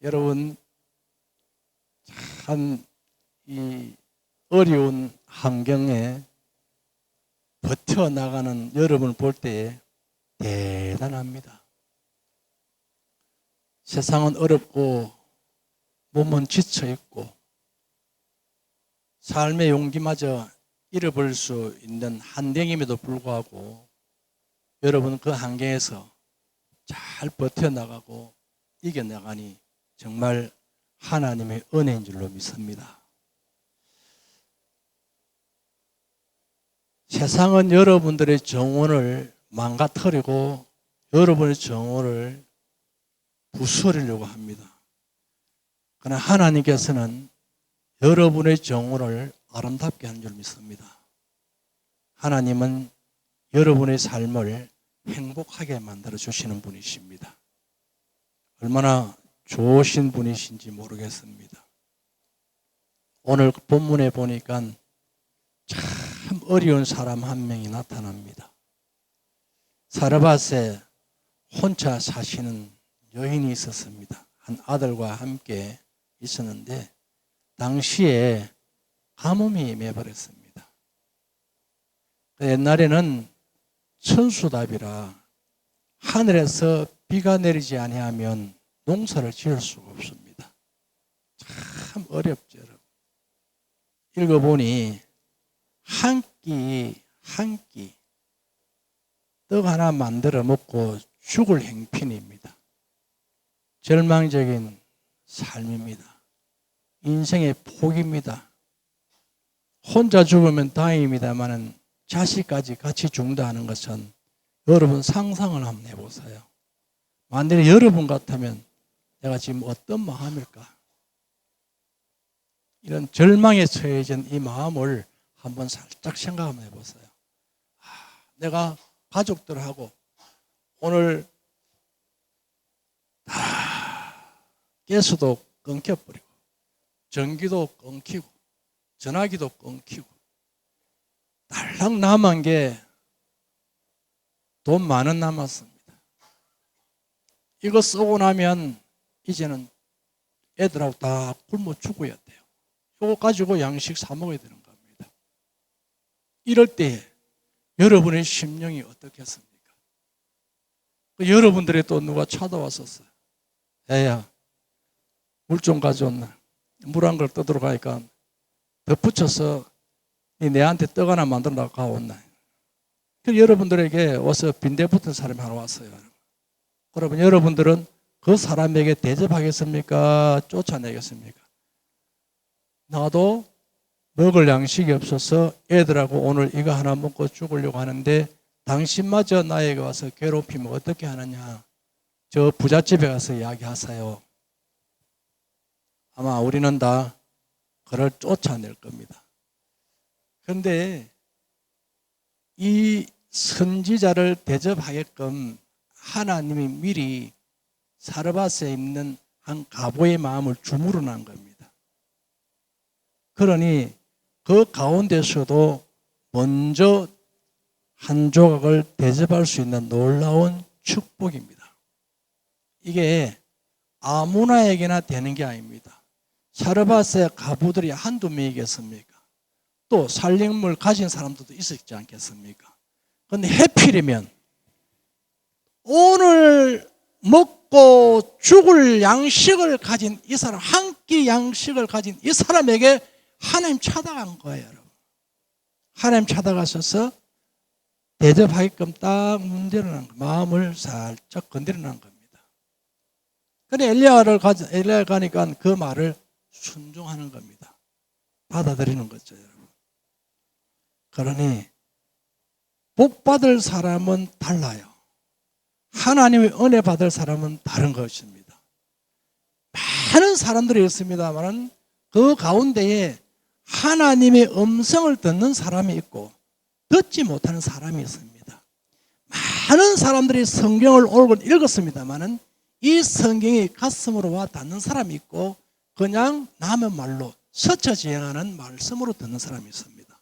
여러분, 참 이 어려운 환경에 버텨나가는 여러분을 볼 때 대단합니다. 세상은 어렵고 몸은 지쳐있고 삶의 용기마저 잃어버릴 수 있는 환경임에도 불구하고 여러분은 그 환경에서 잘 버텨나가고 이겨나가니 정말 하나님의 은혜인 줄로 믿습니다. 세상은 여러분들의 정원을 망가뜨리고 여러분의 정원을 부수려고 합니다. 그러나 하나님께서는 여러분의 정원을 아름답게 하는 줄 믿습니다. 하나님은 여러분의 삶을 행복하게 만들어 주시는 분이십니다. 얼마나 좋으신 분이신지 모르겠습니다. 오늘 본문에 보니까 참 어려운 사람 한 명이 나타납니다. 사르밧에 혼자 사시는 여인이 있었습니다. 한 아들과 함께 있었는데 당시에 가뭄이 임해버렸습니다. 옛날에는 천수답이라 하늘에서 비가 내리지 아니하면 농사를 지을 수가 없습니다. 참 어렵죠, 여러분. 읽어보니 한 끼 떡 하나 만들어 먹고 죽을 형편입니다. 절망적인 삶입니다. 인생의 포기입니다. 혼자 죽으면 다행입니다만 자식까지 같이 죽는다 하는 것은 여러분 상상을 한번 해보세요. 만약에 여러분 같으면 내가 지금 어떤 마음일까? 이런 절망에 처해진 이 마음을 한번 살짝 생각 한번 해보세요. 내가 가족들하고 오늘 가스도 끊겨버리고 전기도 끊기고 전화기도 끊기고 달랑 남은 게 돈 10,000원 남았습니다. 이거 쓰고 나면 이제는 애들하고 다 굶어 죽어야 돼요. 이거 가지고 양식 사 먹어야 되는 겁니다. 이럴 때 여러분의 심령이 어떻겠습니까? 여러분들이 또 누가 찾아왔었어요. 애야, 물 좀 가져온나. 물 한 걸 떠들어 가니까 덧붙여서 내한테 떡 하나 만들어 가온나. 여러분들에게 와서 빈대 붙은 사람이 하나 왔어요. 그러면 여러분들은 그 사람에게 대접하겠습니까? 쫓아내겠습니까? 나도 먹을 양식이 없어서 애들하고 오늘 이거 하나 먹고 죽으려고 하는데 당신마저 나에게 와서 괴롭히면 어떻게 하느냐. 저 부잣집에 가서 이야기하세요. 아마 우리는 다 그를 쫓아낼 겁니다. 그런데 이 선지자를 대접하게끔 하나님이 미리 사르밧에 있는 한 가보의 마음을 주무르 난 겁니다. 그러니 그 가운데서도 먼저 한 조각을 대접할 수 있는 놀라운 축복입니다. 이게 아무나에게나 되는 게 아닙니다. 사르밧의 가부들이 한두 명이겠습니까? 또 살림을 가진 사람들도 있었지 않겠습니까? 그런데 해필이면 오늘 먹고 죽을 양식을 가진 이 사람, 한 끼 양식을 가진 이 사람에게 하나님 찾아간 거예요, 여러분. 하나님 찾아가셔서 대접하게끔 딱 문대로는 마음을 살짝 건드려놓은 겁니다. 그런데 엘리야가 가니까 그 말을 순종하는 겁니다. 받아들이는 거죠, 여러분. 그러니 복 받을 사람은 달라요. 하나님의 은혜 받을 사람은 다른 것입니다. 많은 사람들이 있습니다만 그 가운데에 하나님의 음성을 듣는 사람이 있고 듣지 못하는 사람이 있습니다. 많은 사람들이 성경을 옳게 읽었습니다만 이 성경이 가슴으로 와 닿는 사람이 있고 그냥 남의 말로 스쳐 지나가는 말씀으로 듣는 사람이 있습니다.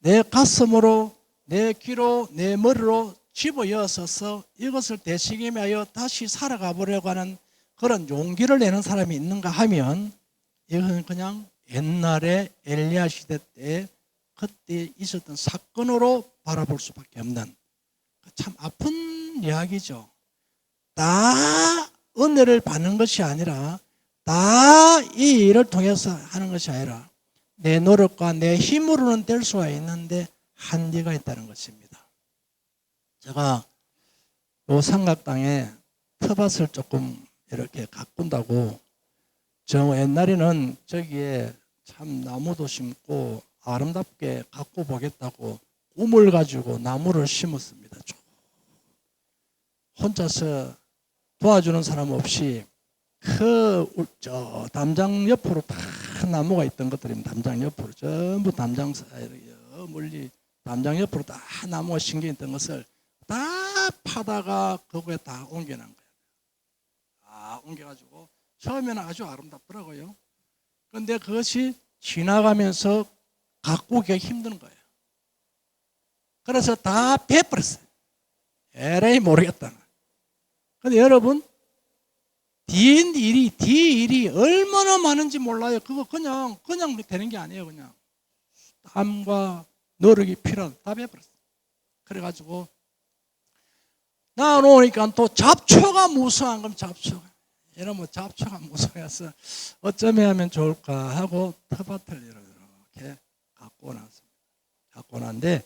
내 가슴으로, 내 귀로, 내 머리로 집어여서서 이것을 되새김하여 다시 살아가 보려고 하는 그런 용기를 내는 사람이 있는가 하면 이것은 그냥 옛날에 엘리야 시대 때 그때 있었던 사건으로 바라볼 수밖에 없는 참 아픈 이야기죠. 다 은혜를 받는 것이 아니라 다 이 일을 통해서 하는 것이 아니라 내 노력과 내 힘으로는 될 수가 있는데 한계가 있다는 것입니다. 제가 요 삼각당에 텃밭을 조금 이렇게 가꾼다고 저 옛날에는 저기에 참 나무도 심고 아름답게 가꿔 보겠다고 꿈을 가지고 나무를 심었습니다. 혼자서 도와주는 사람 없이 저 담장 옆으로 다 나무가 있던 것들입니다. 담장 옆으로 전부 담장 사이로 멀리 담장 옆으로 다 나무가 심겨 있던 것을 다 파다가 거기에 다 옮겨놓은 거예요. 다 옮겨가지고 처음에는 아주 아름답더라고요. 그런데 그것이 지나가면서 가꾸기가 힘든 거예요. 그래서 다 베어버렸어요. 에라이 모르겠다. 근데 여러분 뒤 일이 얼마나 많은지 몰라요. 그거 그냥 되는 게 아니에요. 그냥 땀과 노력이 필요한 다 베어버렸어요. 그래가지고 나오니까 또 잡초가 무성한 겁니다. 잡초가. 이러면 잡초가 무성해서 어쩌면 하면 좋을까 하고 텃밭을 이렇게 갖고 났습니다. 갖고 났는데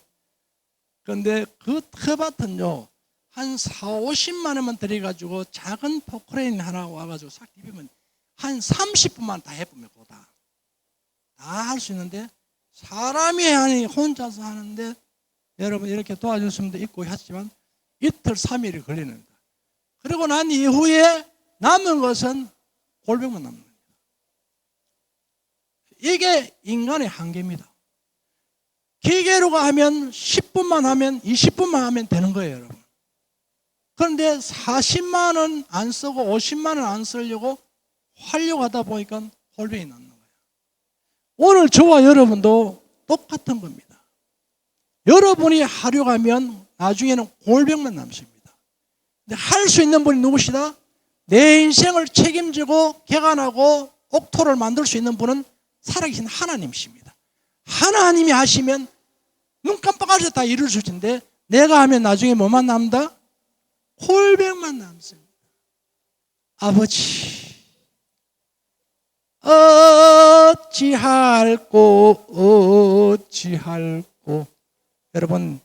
근데 그 텃밭은요 한 4, 50만 원만 들여가지고 작은 포크레인 하나 와가지고 싹 디비면 한 30분만 다 해보면 다 할 수 있는데 사람이 아니 혼자서 하는데 여러분 이렇게 도와줄 수도 있고 했지만 이틀 3일이 걸리는 거다. 그리고 난 이후에 남은 것은 골병만 남는 겁니다. 이게 인간의 한계입니다. 기계로 하면 10분만 하면 20분만 하면 되는 거예요, 여러분. 그런데 40만 원 안 쓰고 50만 원 안 쓰려고 하려고 하다 보니까 골병이 남는 거예요. 오늘 저와 여러분도 똑같은 겁니다. 여러분이 하려고 하면 나중에는 골병만 남습니다. 근데 할 수 있는 분이 누구시다? 내 인생을 책임지고 개간하고 옥토를 만들 수 있는 분은 살아계신 하나님이십니다. 하나님이 하시면 눈 깜빡하셔서 다 이룰 수 있는데 내가 하면 나중에 뭐만 남다? 골병만 남습니다. 아버지 어찌할꼬 여러분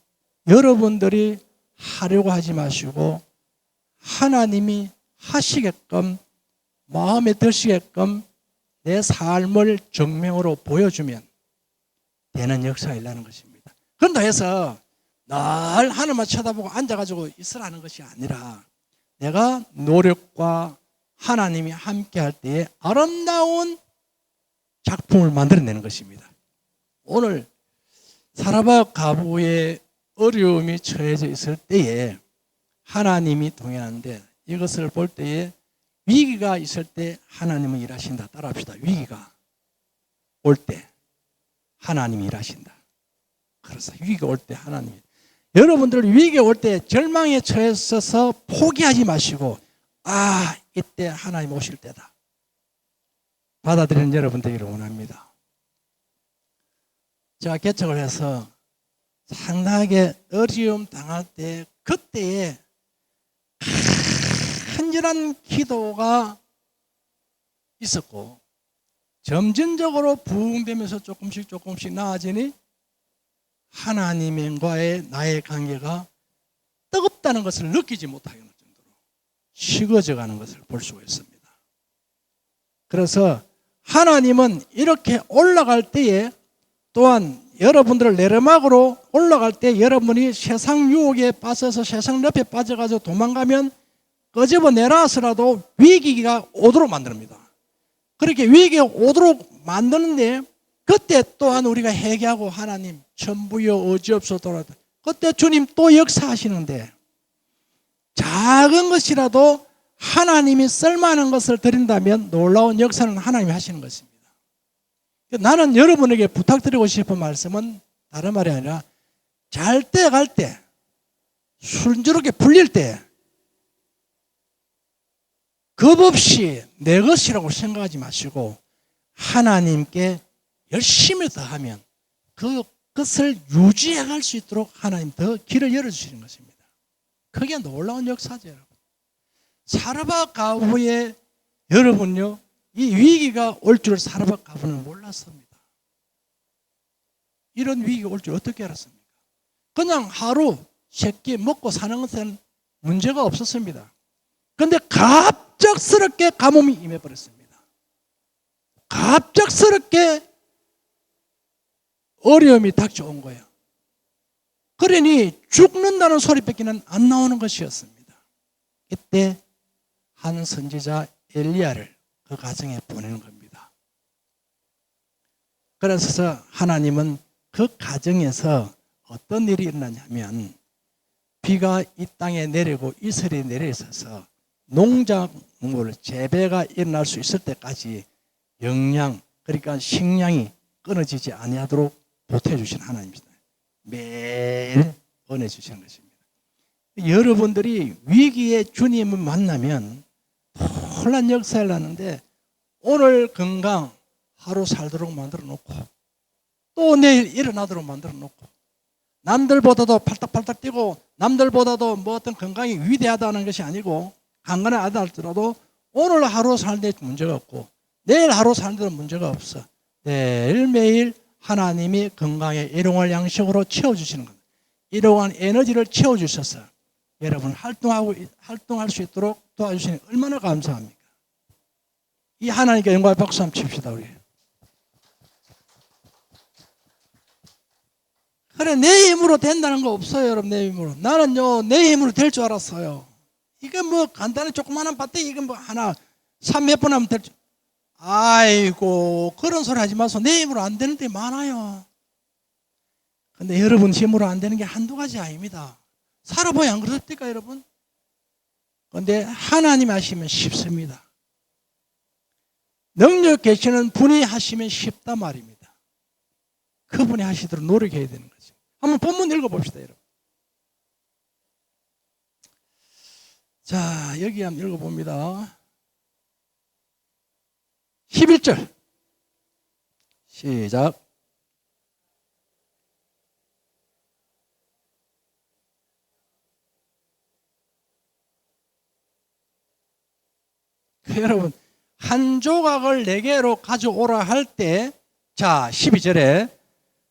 여러분들이 하려고 하지 마시고 하나님이 하시게끔 마음에 드시게끔 내 삶을 정명으로 보여주면 되는 역사이라는 것입니다. 그런다 해서 늘 하늘만 쳐다보고 앉아가지고 있으라는 것이 아니라 내가 노력과 하나님이 함께 할 때에 아름다운 작품을 만들어내는 것입니다. 오늘 사라밧 과부의 어려움이 처해져 있을 때에 하나님이 동행하는데 이것을 볼 때에 위기가 있을 때 하나님은 일하신다. 따라합시다. 위기가 올 때 하나님이 일하신다. 그래서 위기가 올 때 하나님이 여러분들 위기가 올 때 절망에 처해서 포기하지 마시고 이때 하나님 오실 때다. 받아들이는 여러분 되기를 원합니다. 제가 개척을 해서 상당하게 어려움 당할 때 그때에 간절한 기도가 있었고 점진적으로 부흥되면서 조금씩 나아지니 하나님과의 나의 관계가 뜨겁다는 것을 느끼지 못하게 할 정도로 식어져 가는 것을 볼 수가 있습니다. 그래서 하나님은 이렇게 올라갈 때에 또한 여러분들을 내리막으로 올라갈 때 여러분이 세상 유혹에 빠져서 세상 늪에 빠져가지고 도망가면 끄집어 내놔서라도 위기가 오도록 만듭니다. 그렇게 위기가 오도록 만드는데 그때 또한 우리가 회개하고 하나님 천부여 어지없소서라도 그때 주님 또 역사하시는데 작은 것이라도 하나님이 쓸만한 것을 드린다면 놀라운 역사는 하나님이 하시는 것입니다. 나는 여러분에게 부탁드리고 싶은 말씀은 다른 말이 아니라 잘 때 갈 때 순조롭게 풀릴 때 겁없이 내 것이라고 생각하지 마시고 하나님께 열심히 더하면 그것을 유지해 갈 수 있도록 하나님 더 길을 열어주시는 것입니다. 그게 놀라운 역사죠, 여러분. 사르밧 가부의 여러분요, 이 위기가 올 줄 사르밧 가부는 몰랐습니다. 이런 위기가 올 줄 어떻게 알았습니까? 그냥 하루 세끼 먹고 사는 것은 문제가 없었습니다. 그런데 갑작스럽게 가뭄이 임해버렸습니다. 갑작스럽게 어려움이 닥쳐온 거예요. 그러니 죽는다는 소리밖에는 안 나오는 것이었습니다. 이때 한 선지자 엘리야를 그 가정에 보내는 겁니다. 그래서 하나님은 그 가정에서 어떤 일이 일어나냐면 비가 이 땅에 내리고 이슬이 내려 있어서 농작물 재배가 일어날 수 있을 때까지 영양, 그러니까 식량이 끊어지지 아니하도록 보태해 주신 하나님입니다. 매일 은혜 주시는 것입니다. 여러분들이 위기에 주님을 만나면 놀란 역사를 하는데 오늘 건강 하루 살도록 만들어 놓고 또 내일 일어나도록 만들어 놓고 남들보다도 팔딱팔딱 뛰고 남들보다도 뭐 어떤 건강이 위대하다는 것이 아니고 강건에 하다 할지라도 오늘 하루 사는데 문제가 없고 내일 하루 사는데도 문제가 없어. 매일매일 하나님이 건강에 일용할 양식으로 채워주시는 겁니다. 일용할 에너지를 채워주셔서 여러분 활동할 수 있도록 도와주시니 얼마나 감사합니까? 이 하나님께 영광의 박수 한번 칩시다, 우리. 그래, 내 힘으로 된다는 거 없어요, 여러분. 내 힘으로. 나는요, 내 힘으로 될 줄 알았어요. 이게 뭐 간단한 조그마한 밭에 이거 뭐 하나 3몇 번 하면 될 줄. 아이고, 그런 소리 하지 마소. 내 힘으로 안 되는 데 많아요. 근데 여러분 힘으로 안 되는 게 한두 가지 아닙니다. 살아보야 안 그렇습니까, 여러분? 근데 하나님 하시면 쉽습니다. 능력 계시는 분이 하시면 쉽단 말입니다. 그분이 하시도록 노력해야 되는 거죠. 한번 본문 읽어봅시다, 여러분. 자, 여기 한번 읽어봅니다. 11절 시작. 여러분, 한 조각을 내게로 가져오라 할 때, 자, 12절에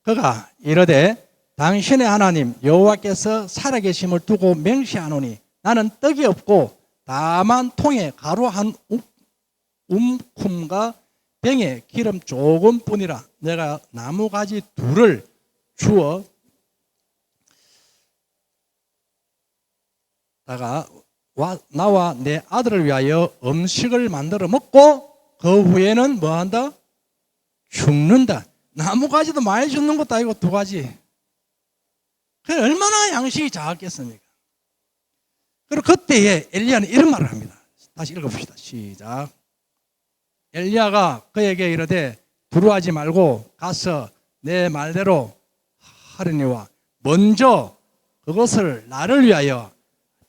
그가 이르되 당신의 하나님 여호와께서 살아계심을 두고 맹세하노니 나는 떡이 없고 다만 통에 가루 한 움큼과 병에 기름 조금뿐이라. 내가 나무가지 둘을 주어 다가 나와 내 아들을 위하여 음식을 만들어 먹고 그 후에는 뭐한다? 죽는다. 나무가지도 많이 죽는 것도 아니고 두 가지. 그래, 얼마나 양식이 작았겠습니까? 그리고 그때에 엘리야는 이런 말을 합니다. 다시 읽어봅시다. 시작. 엘리야가 그에게 이르되 두려워하지 말고 가서 내 말대로 하려니와 먼저 그것을 나를 위하여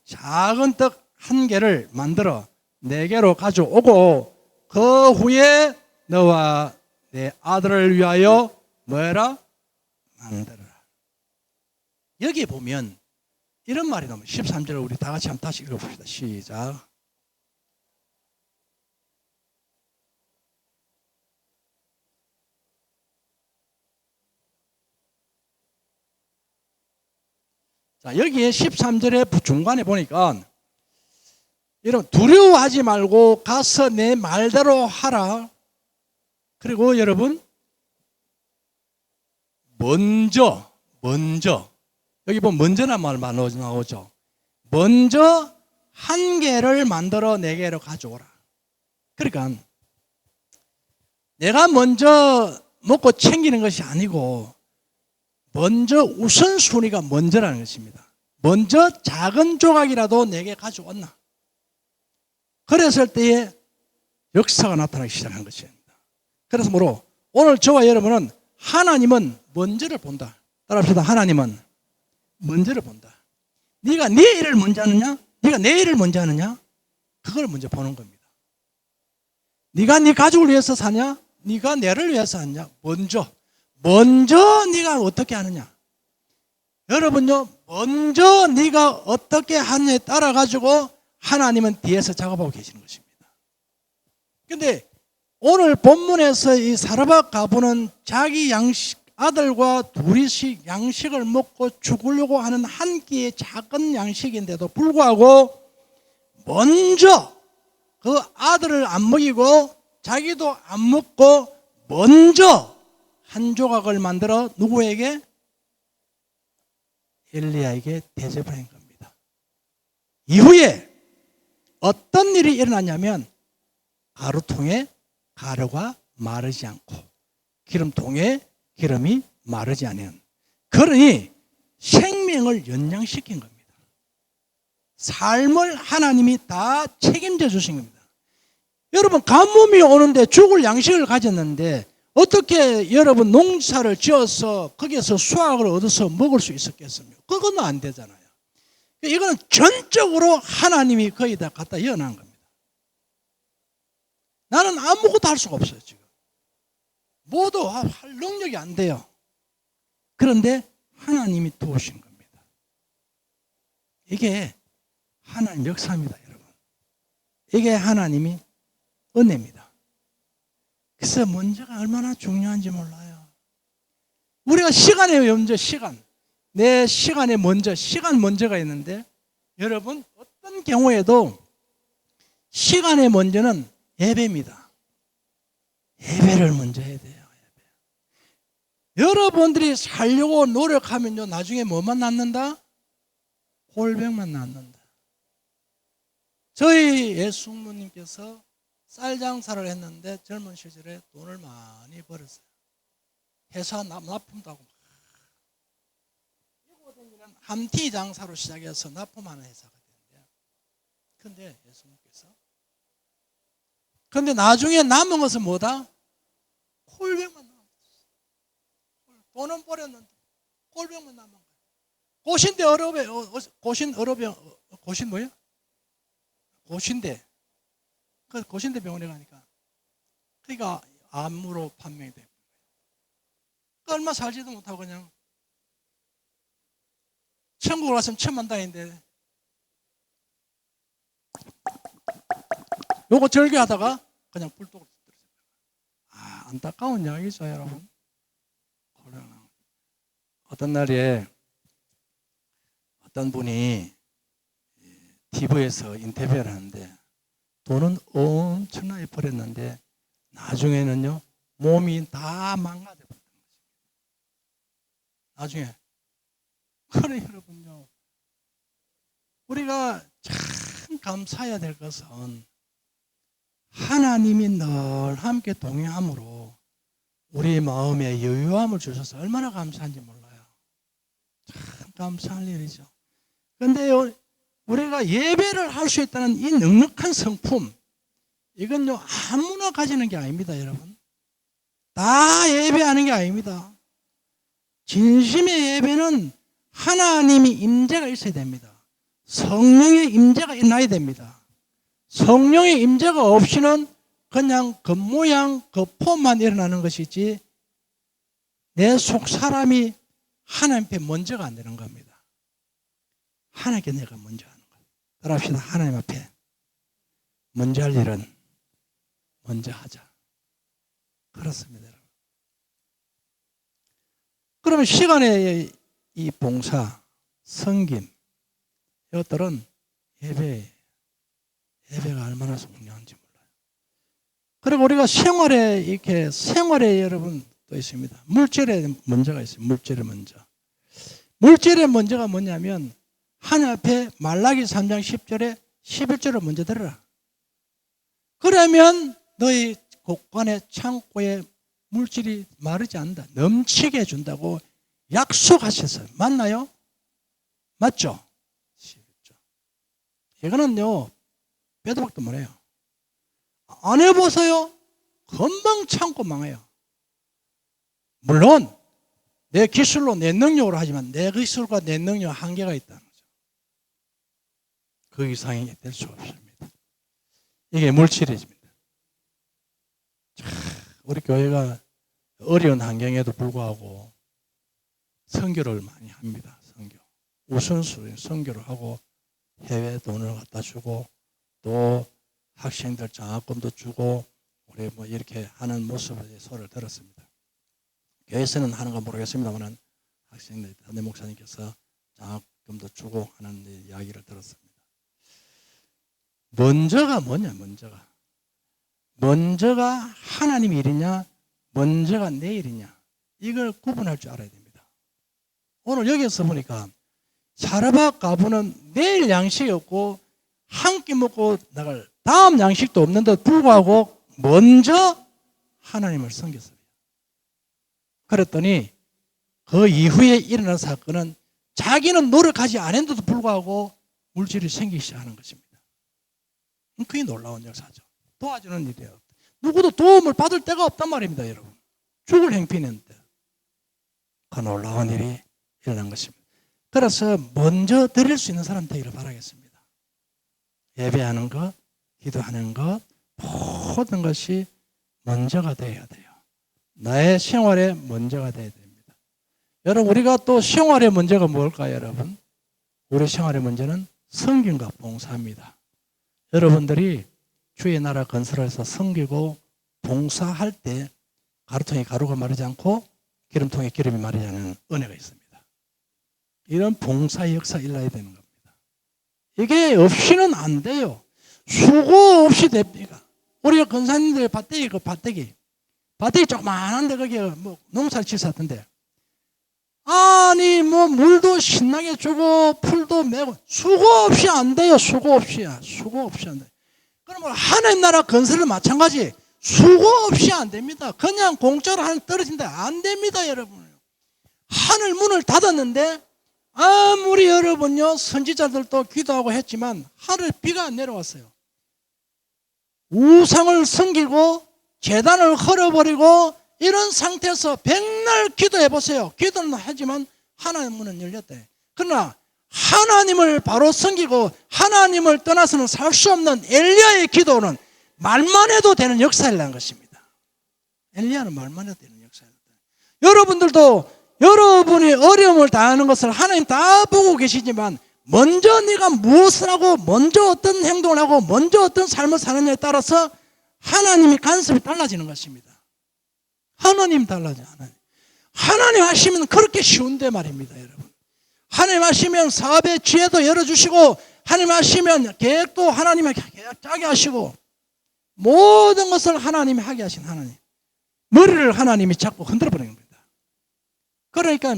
작은 떡 한 개를 만들어 내게로 가져오고 그 후에 너와 내 아들을 위하여 뭐해라? 만들어라. 여기 보면 이런 말이 나옵니다. 13절을 우리 다 같이 한번 다시 읽어봅시다. 시작. 자, 여기에 13절의 중간에 보니까 여러분, 두려워하지 말고 가서 내 말대로 하라. 그리고 여러분, 먼저 여기 보면 먼저란 말 나오죠. 먼저 한 개를 만들어 내게로 가져오라. 그러니까 내가 먼저 먹고 챙기는 것이 아니고 먼저 우선순위가 먼저라는 것입니다. 먼저 작은 조각이라도 내게 가져왔나. 그랬을 때에 역사가 나타나기 시작한 것입니다. 그래서 뭐로 오늘 저와 여러분은 하나님은 먼저를 본다. 따라합시다. 하나님은 먼저를 본다. 네가 네 일을 먼저 하느냐? 네가 내 일을 먼저 하느냐? 그걸 먼저 보는 겁니다. 네가 네 가족을 위해서 사냐? 네가 내를 위해서 하냐? 먼저 네가 어떻게 하느냐? 여러분요, 먼저 네가 어떻게 하느냐에 따라 가지고 하나님은 뒤에서 작업하고 계시는 것입니다. 근데 오늘 본문에서 이 사르밧 과부는 자기 아들과 둘이씩 양식을 먹고 죽으려고 하는 한 끼의 작은 양식인데도 불구하고 먼저 그 아들을 안 먹이고 자기도 안 먹고 먼저 한 조각을 만들어 누구에게? 엘리야에게 대접을 한 겁니다. 이후에 어떤 일이 일어났냐면 가루통에 가루가 마르지 않고 기름통에 기름이 마르지 않은, 그러니 생명을 연장시킨 겁니다. 삶을 하나님이 다 책임져 주신 겁니다. 여러분, 가뭄이 오는데 죽을 양식을 가졌는데 어떻게 여러분 농사를 지어서 거기에서 수확을 얻어서 먹을 수 있었겠습니까? 그건 안 되잖아요. 이거는 전적으로 하나님이 거기다 갖다 이어난 겁니다. 나는 아무것도 할 수가 없어요. 지금 모두 할 능력이 안 돼요. 그런데 하나님이 도우신 겁니다. 이게 하나님 역사입니다, 여러분. 이게 하나님이 은혜입니다. 그래서 먼저가 얼마나 중요한지 몰라요. 우리가 시간에 먼저 내 시간에 먼저, 시간 먼저가 있는데 여러분 어떤 경우에도 시간의 먼저는 예배입니다. 예배를 먼저 해야 돼요. 예배. 여러분들이 살려고 노력하면요, 나중에 뭐만 낳는다? 골병만 낳는다. 저희 예숙모님께서 쌀 장사를 했는데 젊은 시절에 돈을 많이 벌었어요. 회사 납품도 하고 함티 장사로 시작해서 납품하는 회사가 됐는데, 근데 예수님께서 나중에 남은 것은 뭐다? 꼴병만 남았어요. 돈은 버렸는데 꼴병만 남은 거예요. 고신대 어렵에 고신 뭐야? 고신대. 그 고신대 병원에 가니까 그러니까 암으로 판명이 돼요. 얼마 살지도 못하고 그냥 천국을 갔으면 천만다인데 요거 절개하다가 그냥 불독을 들었어요. 안타까운 이야기죠, 여러분. 어떤 날에 어떤 분이 TV에서 인터뷰를 하는데 돈은 엄청나게 벌었는데 나중에는요 몸이 다 망가져버렸던 거죠. 나중에. 그래 여러분요, 우리가 참 감사해야 될 것은 하나님이 늘 함께 동행함으로 우리 마음에 여유함을 주셔서 얼마나 감사한지 몰라요. 참 감사할 일이죠. 그런데 우리가 예배를 할 수 있다는 이 넉넉한 성품, 이건요 아무나 가지는 게 아닙니다, 여러분. 다 예배하는 게 아닙니다. 진심의 예배는 하나님이 임재가 있어야 됩니다. 성령의 임재가 있어야 됩니다. 성령의 임재가 없이는 그냥 겉모양, 겉폼만 일어나는 것이지 내 속 사람이 하나님 앞에 먼저가 안 되는 겁니다. 하나님께 내가 먼저 하는 거예요. 따라합시다. 하나님 앞에 먼저 할 일은 먼저 하자. 그렇습니다, 여러분. 그러면 시간의 이 봉사, 섬김, 이것들은 예배가 얼마나 중요한지 몰라요. 그리고 우리가 생활에 여러분 또 있습니다. 물질의 먼저가 있어요. 물질의 먼저. 물질의 먼저가 뭐냐면 하나님 앞에 말라기 3장 10절에 11절을 먼저 들어라. 그러면 너희 곳간의 창고에 물질이 마르지 않는다. 넘치게 해준다고 약속하셨어요. 맞나요? 맞죠? 이거는요 빼도 박도 못해요. 안 해보세요? 금방 창고 망해요. 물론 내 기술로 내 능력으로 하지만 내 기술과 내 능력 한계가 있다는 거죠. 그 이상이 될 수 없습니다. 이게 물질입니다. 우리 교회가 어려운 환경에도 불구하고 선교를 많이 합니다. 선교. 우선순위 선교를 하고 해외 돈을 갖다 주고 또 학생들 장학금도 주고 우리 뭐 이렇게 하는 모습을 소를 들었습니다. 교회에서는 하는 건 모르겠습니다만 학생들 내 목사님께서 장학금도 주고 하는 이야기를 들었습니다. 먼저가 뭐냐? 먼저가 하나님 일이냐? 먼저가 내 일이냐? 이걸 구분할 줄 알아야 됩니다. 오늘 여기서 보니까 사르밧 가부는 내일 양식이 없고 한 끼 먹고 나갈 다음 양식도 없는데도 불구하고 먼저 하나님을 섬겼어요. 그랬더니 그 이후에 일어난 사건은 자기는 노력하지 않았는데도 불구하고 물질이 생기기 시작하는 것입니다. 그게 놀라운 역사죠. 도와주는 일이에요. 누구도 도움을 받을 데가 없단 말입니다, 여러분. 죽을 행편인데 그 놀라운 일이 일어난 것입니다. 그래서 먼저 드릴 수 있는 사람 되기를 바라겠습니다. 예배하는 것, 기도하는 것, 모든 것이 먼저가 되어야 돼요. 나의 생활의 먼저가 되어야 됩니다. 여러분, 우리가 또 생활의 먼저가 뭘까요, 여러분? 우리 생활의 먼저는 섬김과 봉사입니다. 여러분들이 주의 나라 건설해서 섬기고 봉사할 때 가루통에 가루가 마르지 않고 기름통에 기름이 마르지 않는 은혜가 있습니다. 이런 봉사의 역사 일어나야 되는 겁니다. 이게 없이는 안 돼요. 수고 없이 됩니다. 우리가 권사님들 밭대기 조그만한데 거기에 뭐 농사를 짓었던데 아니 뭐 물도 신나게 주고 풀도 메고 수고 없이 안 돼요. 수고 없이 안 돼. 그러면 하나님 나라 건설은 마찬가지. 수고 없이 안 됩니다. 그냥 공짜로 하늘 떨어진다 안 됩니다, 여러분. 하늘 문을 닫았는데 아무리 여러분요 선지자들도 기도하고 했지만 하늘 비가 안 내려왔어요. 우상을 섬기고 제단을 헐어버리고 이런 상태에서 백날 기도해 보세요. 기도는 하지만 하나님 문은 열렸대. 그러나 하나님을 바로 섬기고 하나님을 떠나서는 살 수 없는 엘리야의 기도는 말만 해도 되는 역사라는 것입니다. 엘리야는 말만 해도 되는 역사입니다. 여러분들도 여러분이 어려움을 당하는 것을 하나님 다 보고 계시지만 먼저 네가 무엇을 하고 먼저 어떤 행동을 하고 먼저 어떤 삶을 사느냐에 따라서 하나님의 간섭이 달라지는 것입니다. 하나님 달라져. 하나님 하시면 그렇게 쉬운데 말입니다, 여러분. 하나님 하시면 사업의 지혜도 열어주시고 하나님 하시면 계획도 하나님이 짜게 하시고 모든 것을 하나님이 하게 하신 하나님. 머리를 하나님이 자꾸 흔들어버리는 겁니다. 그러니까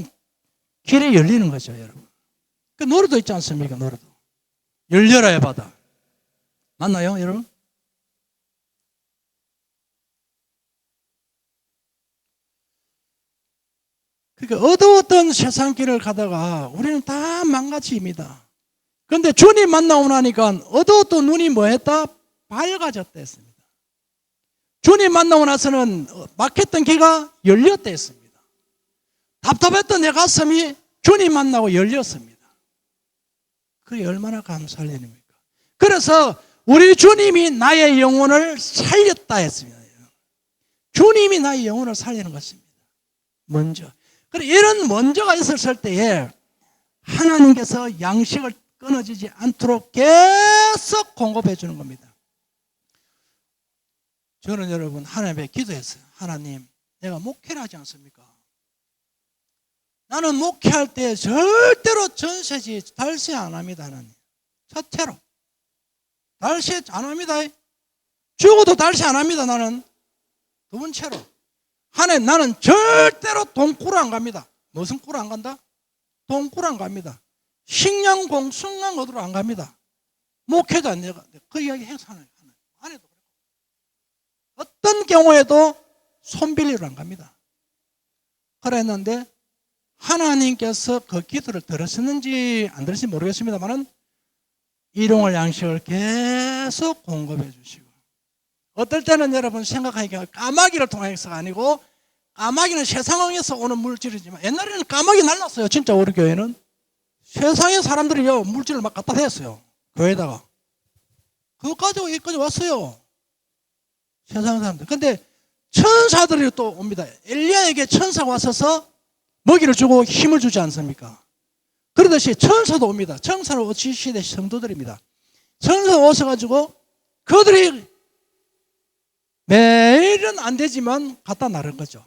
길이 열리는 거죠, 여러분. 그 노래도 있지 않습니까? 노래도. 열려라의 바다. 맞나요, 여러분? 그러니까 어두웠던 세상 길을 가다가 우리는 다 망가집니다. 그런데 주님 만나고 나니까 어두웠던 눈이 뭐했다? 밝아졌다 했습니다. 주님 만나고 나서는 막혔던 길가 열렸다 했습니다. 답답했던 내 가슴이 주님 만나고 열렸습니다. 그게 얼마나 감사할 일입니까? 그래서 우리 주님이 나의 영혼을 살렸다 했습니다. 주님이 나의 영혼을 살리는 것입니다. 먼저. 그래, 이런 먼저가 있었을 때에 하나님께서 양식을 끊어지지 않도록 계속 공급해 주는 겁니다. 저는 여러분 하나님께 기도했어요. 하나님, 내가 목회를 하지 않습니까? 나는 목회할 때 절대로 전세지 달세 안 합니다. 하나님. 첫째로 달세 안 합니다. 죽어도 달세 안 합니다. 나는. 두 번째로 하나님, 나는 절대로 돈 꾸러 안 갑니다. 무슨 꾸러 안 간다? 돈 꾸러 안 갑니다. 식량공, 승강 얻으러 안 갑니다. 목회도 안 내가 그 이야기 행사는 안 해도 그래요. 어떤 경우에도 손 빌리러 안 갑니다. 그랬는데 하나님께서 그 기도를 들으셨는지 안 들으신지 모르겠습니다만은 일용할 양식을 계속 공급해 주시고, 어떨 때는 여러분 생각하니까 까마귀를 통해서가 아니고, 까마귀는 세상에서 오는 물질이지만 옛날에는 까마귀 날랐어요. 진짜 우리 교회는 세상의 사람들이요 물질을 막 갖다 댔어요. 교회에다가 그거 가지고 여기까지 왔어요. 세상 사람들. 근데 천사들이 또 옵니다. 엘리야에게 천사가 와서서 먹이를 주고 힘을 주지 않습니까? 그러듯이 천사도 옵니다. 천사는 어찌 시대 성도들입니다. 천사가 오셔가지고 그들이 매일은 안 되지만 갖다 나른 거죠.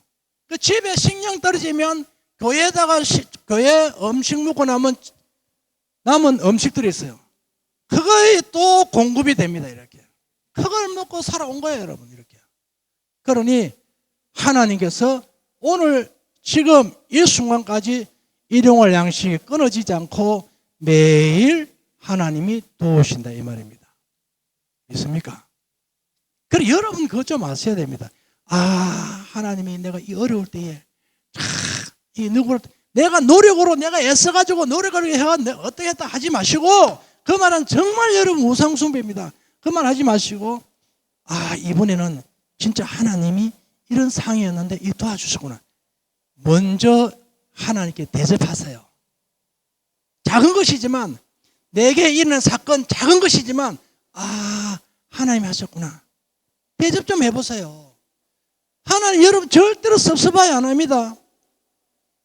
그 집에 식량 떨어지면 교회에다가 교회 음식 먹고 남은 음식들이 있어요. 그거에 또 공급이 됩니다. 이렇게 그걸 먹고 살아온 거예요, 여러분. 이렇게. 그러니 하나님께서 오늘 지금 이 순간까지 일용할 양식이 끊어지지 않고 매일 하나님이 도우신다 이 말입니다. 믿습니까? 그래 여러분 그것 좀 아셔야 됩니다. 아, 하나님이 내가 이 어려울 때에 이 누구를 내가 노력으로 내가 애써가지고 노력을 해가 어떻게 했다 하지 마시고, 그 말은 정말 여러분 우상숭배입니다. 그 말 하지 마시고, 아, 이번에는 진짜 하나님이 이런 상황이었는데 이 도와주셨구나. 먼저 하나님께 대접하세요. 작은 것이지만, 내게 일어난 사건 작은 것이지만, 아, 하나님이 하셨구나. 대접 좀 해보세요. 하나님 여러분 절대로 섭섭하게 안 합니다.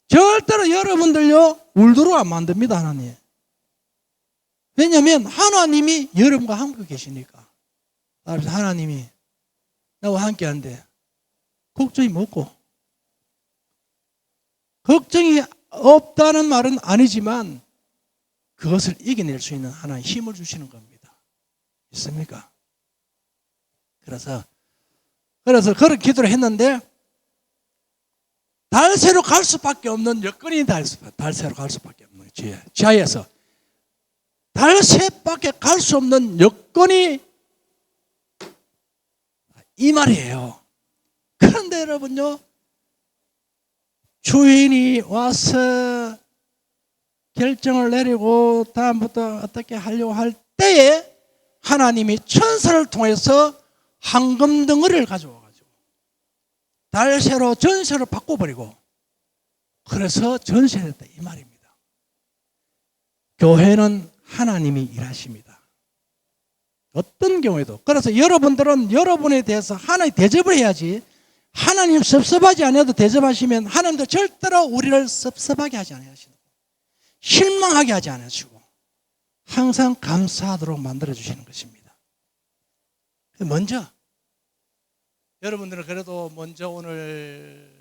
절대로 여러분들요 울도록 안 만듭니다. 하나님. 왜냐하면 하나님이 여러분과 함께 계시니까. 하나님이 나와 함께 한데 걱정이 뭐고, 걱정이 없다는 말은 아니지만 그것을 이겨낼 수 있는 하나의 힘을 주시는 겁니다. 있습니까? 그래서 그런 기도를 했는데 달새로 갈 수밖에 없는 여건이 달새로 갈 수밖에 없는 지하에서 달새밖에 갈 수 없는 여건이 이 말이에요. 그런데 여러분요, 주인이 와서 결정을 내리고 다음부터 어떻게 하려고 할 때에 하나님이 천사를 통해서 황금 덩어리를 가져와가지고 달새로 전새로 바꿔버리고, 그래서 전세를 했다 이 말입니다. 교회는 하나님이 일하십니다. 어떤 경우에도. 그래서 여러분들은 여러분에 대해서 하나님 대접을 해야지. 하나님 섭섭하지 않아도 대접하시면 하나님도 절대로 우리를 섭섭하게 하지 않으시고 실망하게 하지 않으시고 항상 감사하도록 만들어주시는 것입니다. 먼저 여러분들은 그래도 먼저 오늘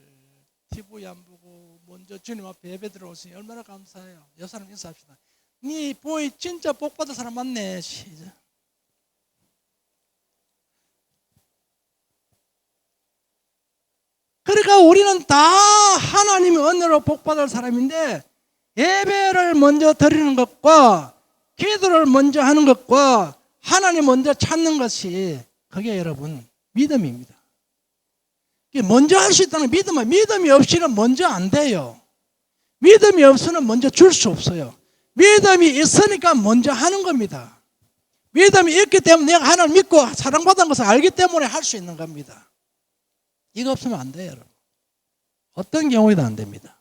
TV 안 보고 먼저 주님 앞에 예배 들어오시니 얼마나 감사해요. 여 사람 인사합시다. 니 보이 진짜 복 받은 사람 맞네. 시작. 그러니까 우리는 다 하나님의 은혜로 복 받을 사람인데, 예배를 먼저 드리는 것과 기도를 먼저 하는 것과 하나님 먼저 찾는 것이 그게 여러분 믿음입니다. 먼저 할 수 있다는 믿음이 없이는 먼저 안 돼요. 믿음이 없으면 먼저 줄 수 없어요. 믿음이 있으니까 먼저 하는 겁니다. 믿음이 있기 때문에 내가 하나님 믿고 사랑받은 것을 알기 때문에 할 수 있는 겁니다. 이거 없으면 안 돼요, 여러분. 어떤 경우에도 안 됩니다.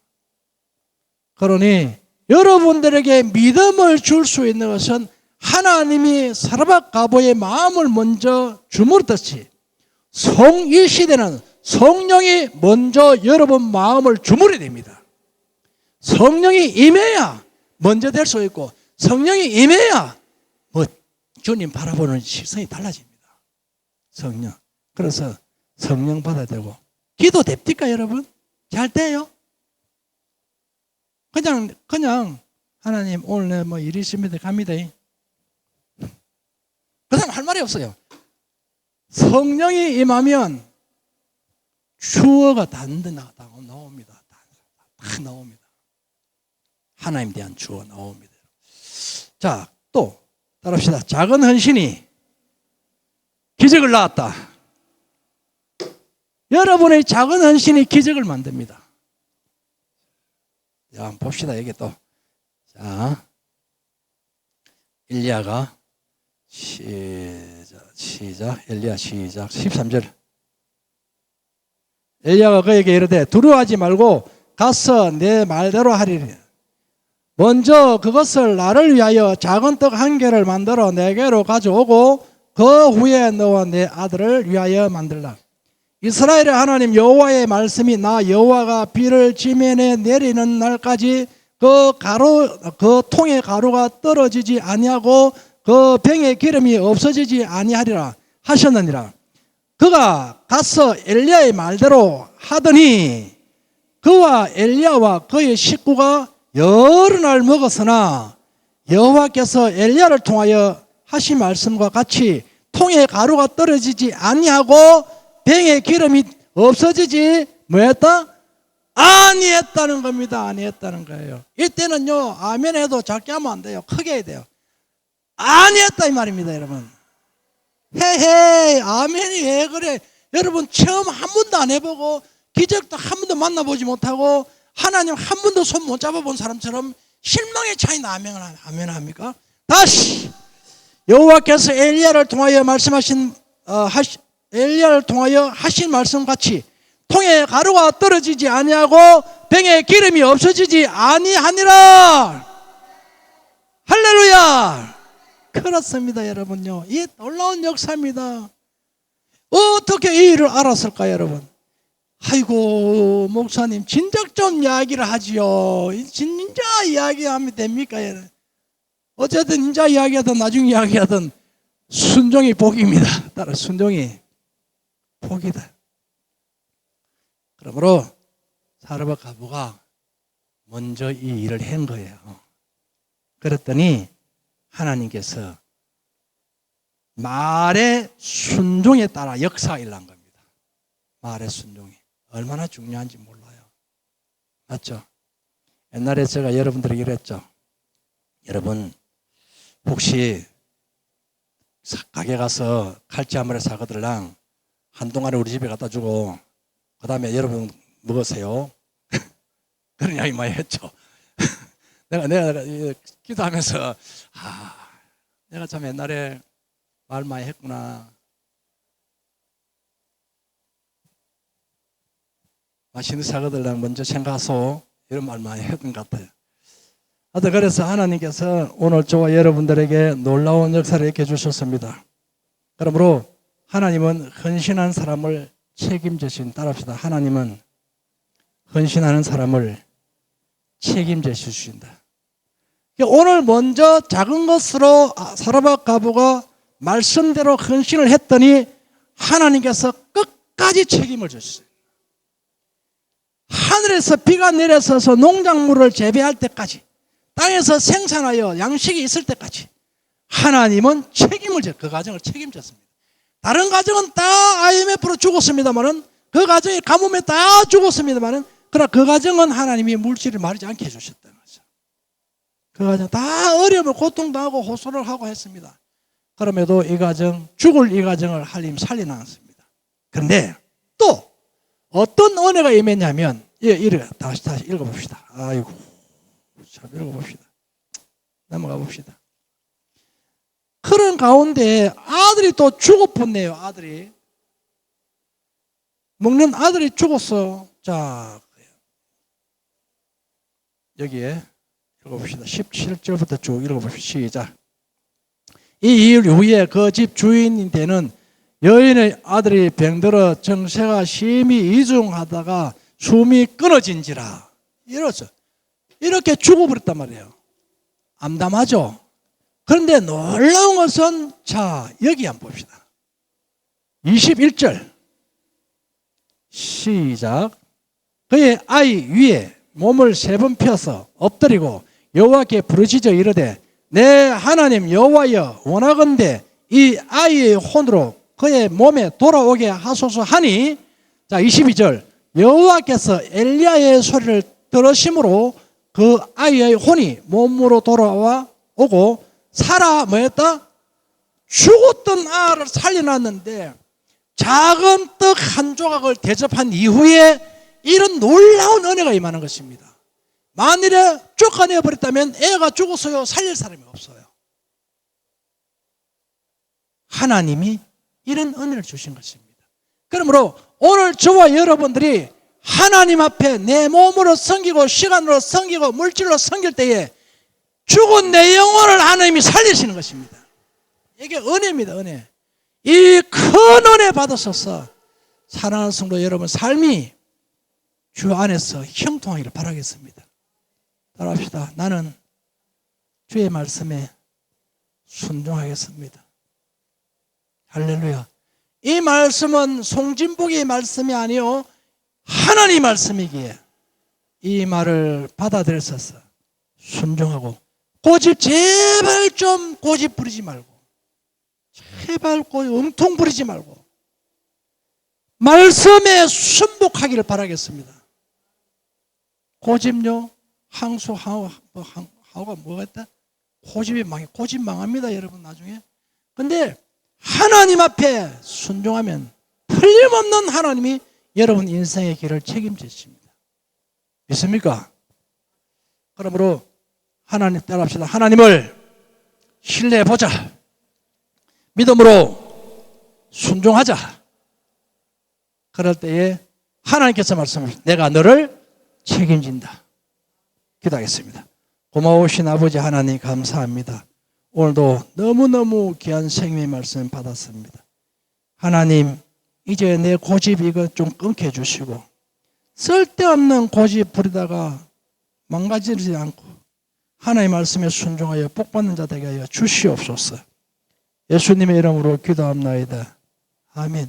그러니 여러분들에게 믿음을 줄 수 있는 것은 하나님이 사르밧 가보의 마음을 먼저 주무르듯이 이 시대는 성령이 먼저 여러분 마음을 주무르게 됩니다. 성령이 임해야 먼저 될 수 있고, 성령이 임해야 주님 바라보는 시선이 달라집니다. 성령. 그래서 성령 받아야 되고, 기도 됩니까 여러분? 잘 돼요? 그냥 하나님 오늘 뭐 일이 있습니다 갑니다. 그 다음 할 말이 없어요. 성령이 임하면 주어가 다 나옵니다. 다 나옵니다. 하나님에 대한 주어 나옵니다. 자, 또 따라합시다. 작은 헌신이 기적을 낳았다. 여러분의 작은 헌신이 기적을 만듭니다. 자, 한번 봅시다. 여기 또. 자, 엘리야가 시작. 엘리야 시작. 13절. 엘리야가 그에게 이르되 두려워하지 말고 가서 내 말대로 하리니 먼저 그것을 나를 위하여 작은 떡 한 개를 만들어 내게로 가져오고 그 후에 너와 내 아들을 위하여 만들라. 이스라엘의 하나님 여호와의 말씀이 나 여호와가 비를 지면에 내리는 날까지 그 통의 가루가 떨어지지 아니하고 그 병의 기름이 없어지지 아니하리라 하셨느니라. 그가 가서 엘리야의 말대로 하더니 그와 엘리야와 그의 식구가 여러 날 먹었으나 여호와께서 엘리야를 통하여 하신 말씀과 같이 통의 가루가 떨어지지 아니하고 병의 기름이 없어지지 뭐했다? 아니했다는 겁니다. 아니했다는 거예요. 이때는요, 아멘 해도 작게 하면 안 돼요. 크게 해야 돼요. 아니했다 이 말입니다, 여러분. 헤헤, 아멘이 왜 그래? 여러분 처음 한 번도 안 해보고 기적도 한 번도 만나보지 못하고 하나님 한 번도 손 못 잡아본 사람처럼 실망의 차이나 아멘 합니까? 다시 여호와께서 엘리야를 통하여 엘리야를 통하여 하신 말씀 같이 통에 가루가 떨어지지 아니하고 병에 기름이 없어지지 아니하니라. 할렐루야. 그렇습니다, 여러분요. 이 놀라운 역사입니다. 어떻게 이 일을 알았을까요, 여러분? 아이고, 목사님 진작 좀 이야기를 하지요. 진짜 이야기하면 됩니까? 어쨌든 진짜 이야기하든 나중에 이야기하든 순종이 복입니다. 따라 순종이 복이다. 그러므로 사르밧 과부가 먼저 이 일을 한 거예요. 그랬더니 하나님께서 말의 순종에 따라 역사가 일어난 겁니다. 말의 순종이 얼마나 중요한지 몰라요. 맞죠? 옛날에 제가 여러분들에게 이랬죠. 여러분 혹시 가게 가서 칼치 한 마리 사거들랑 한동안에 우리 집에 갖다 주고 그 다음에 여러분 먹으세요. 그런 이야기 많이 했죠. 내가 기도하면서 내가 참 옛날에 말 많이 했구나. 맛있는 사과들랑 먼저 생각하소. 이런 말 많이 했던 것 같아요. 하여튼 그래서 하나님께서 오늘 저와 여러분들에게 놀라운 역사를 이렇게 해주셨습니다. 그러므로 하나님은 헌신한 사람을 책임지신, 따라합시다. 하나님은 헌신하는 사람을 책임져 주신다. 오늘 먼저 작은 것으로 사르밧 과부가 말씀대로 헌신을 했더니 하나님께서 끝까지 책임을 주셨어요. 하늘에서 비가 내려서서 농작물을 재배할 때까지, 땅에서 생산하여 양식이 있을 때까지 하나님은 그 가정을 책임졌습니다. 다른 가정은 다 IMF로 죽었습니다만은, 그 가정이 가뭄에 다 죽었습니다만은, 그러나 그 가정은 하나님이 물질을 마르지 않게 해주셨다는 거죠. 그 가정 다 어려움을 고통당하고 호소를 하고 했습니다. 그럼에도 죽을 이 가정을 하나님 살려놨습니다. 그런데 또 어떤 은혜가 임했냐면, 다시 읽어봅시다. 아이고, 참 읽어봅시다. 넘어가 봅시다. 그런 가운데 아들이 또 죽어버렸네요. 아들이 먹는 아들이 죽었어. 자, 여기에 읽어봅시다. 17절부터 쭉 읽어봅시다. 시작. 이 일 후에 그 집 주인이 되는 여인의 아들이 병들어 정세가 심히 이중하다가 숨이 끊어진지라. 이렇게 죽어버렸단 말이에요. 암담하죠? 그런데 놀라운 것은, 자, 여기 한번 봅시다. 21절. 시작. 그의 아이 위에 몸을 3번 펴서 엎드리고 여호와께 부르짖어 이르되 내 하나님 여호와여 원하건대 이 아이의 혼으로 그의 몸에 돌아오게 하소서 하니, 자 22절. 여호와께서 엘리야의 소리를 들으심으로 그 아이의 혼이 몸으로 돌아와 오고 뭐였다? 죽었던 아를 살려놨는데 작은 떡 한 조각을 대접한 이후에 이런 놀라운 은혜가 임하는 것입니다. 만일에 쫓아내 버렸다면 애가 죽었어요. 살릴 사람이 없어요. 하나님이 이런 은혜를 주신 것입니다. 그러므로 오늘 저와 여러분들이 하나님 앞에 내 몸으로 섬기고 시간으로 섬기고 물질로 섬길 때에 죽은 내 영혼을 하나님이 살리시는 것입니다. 이게 은혜입니다. 은혜. 이 큰 은혜 받으셔서 사랑하는 성도 여러분, 삶이 주 안에서 형통하기를 바라겠습니다. 따라합시다. 나는 주의 말씀에 순종하겠습니다. 할렐루야. 이 말씀은 송진복의 말씀이 아니요 하나님의 말씀이기에 이 말을 받아들여서 순종하고, 고집 제발 좀 고집 부리지 말고, 제발 음통 부리지 말고 말씀에 순복하기를 바라겠습니다. 고집요, 하우가 뭐가 있다? 고집 망합니다, 여러분 나중에. 근데 하나님 앞에 순종하면 틀림없는 하나님이 여러분 인생의 길을 책임지십니다. 믿습니까? 그러므로 하나님 따라합시다. 하나님을 신뢰해보자. 믿음으로 순종하자. 그럴 때에 하나님께서 말씀하십니다. 내가 너를 책임진다. 기도하겠습니다. 고마우신 아버지 하나님 감사합니다. 오늘도 너무너무 귀한 생명의 말씀 받았습니다. 하나님, 이제 내 고집 이거 좀 끊게 해주시고, 쓸데없는 고집 부리다가 망가지지 않고 하나님의 말씀에 순종하여 복받는 자 되게 하여 주시옵소서. 예수님의 이름으로 기도합나이다. 아멘.